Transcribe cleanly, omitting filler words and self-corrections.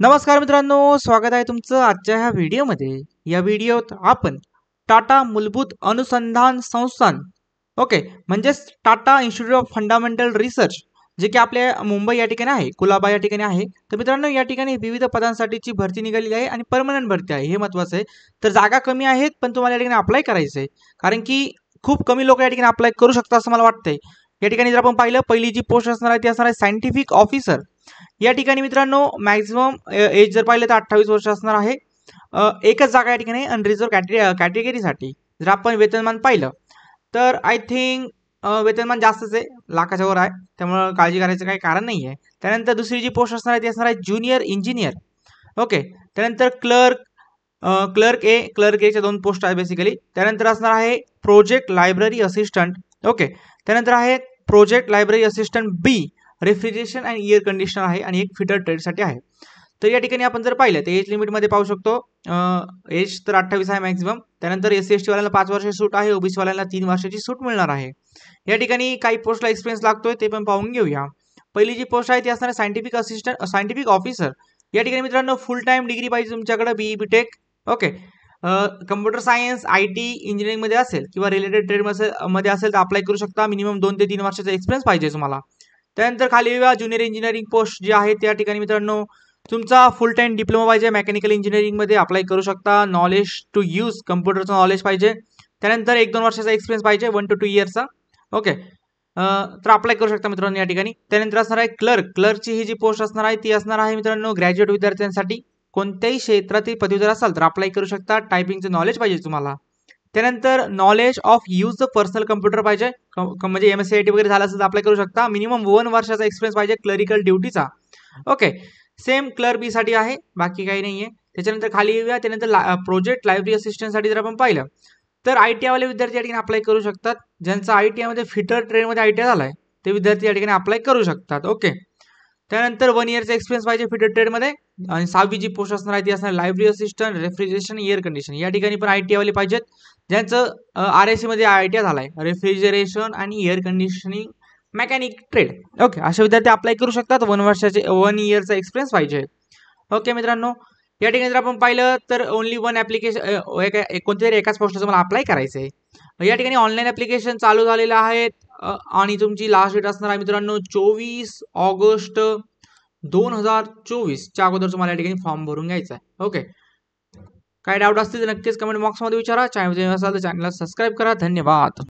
नमस्कार मित्रांनो, स्वागत आहे तुमचं आजच्या ह्या व्हिडिओमध्ये। या व्हिडिओत आपण टाटा मूलभूत अनुसंधान संस्थान म्हणजेच Tata institute of fundamental research जे की आपल्या मुंबई या ठिकाणी आहे, कुलाबा या ठिकाणी आहे। तर मित्रांनो, या ठिकाणी विविध पदांसाठीची भरती निघालेली आहे आणि परमनंट भरती आहे, हे महत्त्वाचं आहे। तर जागा कमी आहेत, पण तुम्हाला या ठिकाणी अप्लाय करायचं आहे, कारण की खूप कमी लोक या ठिकाणी अप्लाय करू शकतात असं मला वाटतंय। या ठिकाणी जर आपण पाहिलं, पहिली जी पोस्ट असणार आहे ती असणार आहे सायंटिफिक ऑफिसर। या ठिकाणी मित्रांनो मॅक्झिमम एज जर पाहिलं तर 28 वर्ष असणार आहे। एकच जागा या ठिकाणी अनरिझर्व कॅटेगरीसाठी। जर आपण वेतनमान पाहिलं तर आय थिंक वेतनमान जास्तच आहे, लाखाच्या वर आहे, त्यामुळे काळजी करायचं काही कारण नाही आहे। त्यानंतर दुसरी जी पोस्ट असणार आहे ती असणार आहे ज्युनियर इंजिनियर। त्यानंतर क्लर्क एच्या 2 पोस्ट आहेत बेसिकली। त्यानंतर असणार आहे प्रोजेक्ट लायब्ररी असिस्टंट। त्यानंतर आहे project library assistant B, refrigeration and air conditioner आहे, आणि एक फिटर ट्रेडसाठी आहे। तर या ठिकाणी आपण जर पाहिलं तर एज लिमिटमध्ये पाहू शकतो, एज तर 28 आहे मॅक्झिमम। त्यानंतर SC/ST वाल्यांना 5 वर्षाची सूट आहे, OBC वाल्यांना 3 वर्षाची सूट मिळणार आहे। या ठिकाणी काही पोस्टला एक्सपिरियन्स लागतोय ते पण पाहून घेऊया। पहिली जी पोस्ट आहे ती असणार सायंटिफिक ऑफिसर। या ठिकाणी मित्रांनो फुल टाइम डिग्री पाहिजे तुमच्याकडे, BE BTech। Computer science, IT engineering मध्ये असेल किंवा रिलेटेड ट्रेड मध्ये असेल तर अप्लाय करू शकता। मिनिमम 2 ते 3 वर्षाचा एक्सपिरियन्स पाहिजे तुम्हाला। त्यानंतर खाली ज्युनियर इंजिनिअरिंग पोस्ट जी आहे त्या ठिकाणी मित्रांनो तुमचा फुल टाइम डिप्लोमा पाहिजे मेकॅनिकल इंजिनिअरिंग मध्ये, अप्लाय करू शकता। नॉलेज टू यूज कम्प्युटरचं नॉलेज पाहिजे। त्यानंतर 1-2 वर्षाचा एक्सपिरियन्स पाहिजे, 1 to 2 इयर्सचा। तर अप्लाय करू शकता मित्रांनो या ठिकाणी। त्यानंतर असणार आहे क्लर्कची ही जी पोस्ट असणार आहे ती असणार आहे मित्रांनो ग्रॅज्युएट विद्यार्थ्यांसाठी। कोणत्याही क्षेत्रातील पदवीधर असाल तर अप्लाय करू शकता, टायपिंगचं नॉलेज पाहिजे तुम्हाला। त्यानंतर knowledge of use the personal computer पाहिजे, म्हणजे MSc IT वगैरे झालं असेल तर अप्लाय करू शकता। मिनिमम 1 वर्षाचा एक्सपिरियन्स पाहिजे क्लरिकल ड्युटीचा। सेम क्लर्क बी साठी आहे, बाकी काही नाहीये। त्याच्यानंतर खाली येऊया, त्यानंतर प्रोजेक्ट लायब्ररी असिस्टंटसाठी जर आपण पाहिलं तर ITI वाले विद्यार्थी या ठिकाणी अप्लाय करू शकतात। ज्यांचा ITI मध्ये फिटर ट्रेडमध्ये ITI झालाय ते विद्यार्थी या ठिकाणी अप्लाय करू शकतात। त्यानंतर 1 इयरचा एक्सपिरियन्स पाहिजे फिटर ट्रेडमध्ये। आणि 6वी जी पोस्ट असणार आहे ती असणार library assistant, refrigeration, air condition. या ठिकाणी पण ITI वाले पाहिजेत, ज्यांचं RSC मध्ये ITI झालाय, रेफ्रिजरेशन आणि एअर कंडिशनिंग मेकॅनिक ट्रेड। असे विद्यार्थी अप्लाय करू शकतात। 1 इयरचा एक्सपिरियन्स पाहिजे। मित्रांनो, या ठिकाणी जर आपण पाहिलं तर ओनली 1 ऍप्लिकेशन, कोणत्यातरी एकाच पोस्टला मला अप्लाय करायचं आहे। या ठिकाणी ऑनलाईन ऍप्लिकेशन चालू झालेलं आहे, आणि तुमची लास्ट डेट असणार आहे मित्रांनो 24 ऑगस्ट 2024 च्या अगोदर तुम्हाला या ठिकाणी फॉर्म भरून घ्यायचा आहे। काय डाऊट असतील तर नक्कीच कमेंट बॉक्समध्ये विचारा। चॅनल असाल तर चॅनलला सबस्क्राईब करा। धन्यवाद।